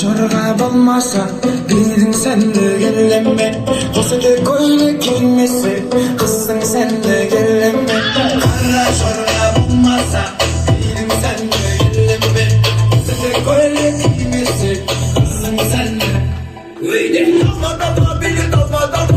çorba bulmasa bildin sen de geleme. Olsa da koyla giymesi kızın sen de geleme. Kara çorba bulmasa bildin sen de geleme. Olsa da koyla giymesi kızın sen de. Dama dama beni dama dama.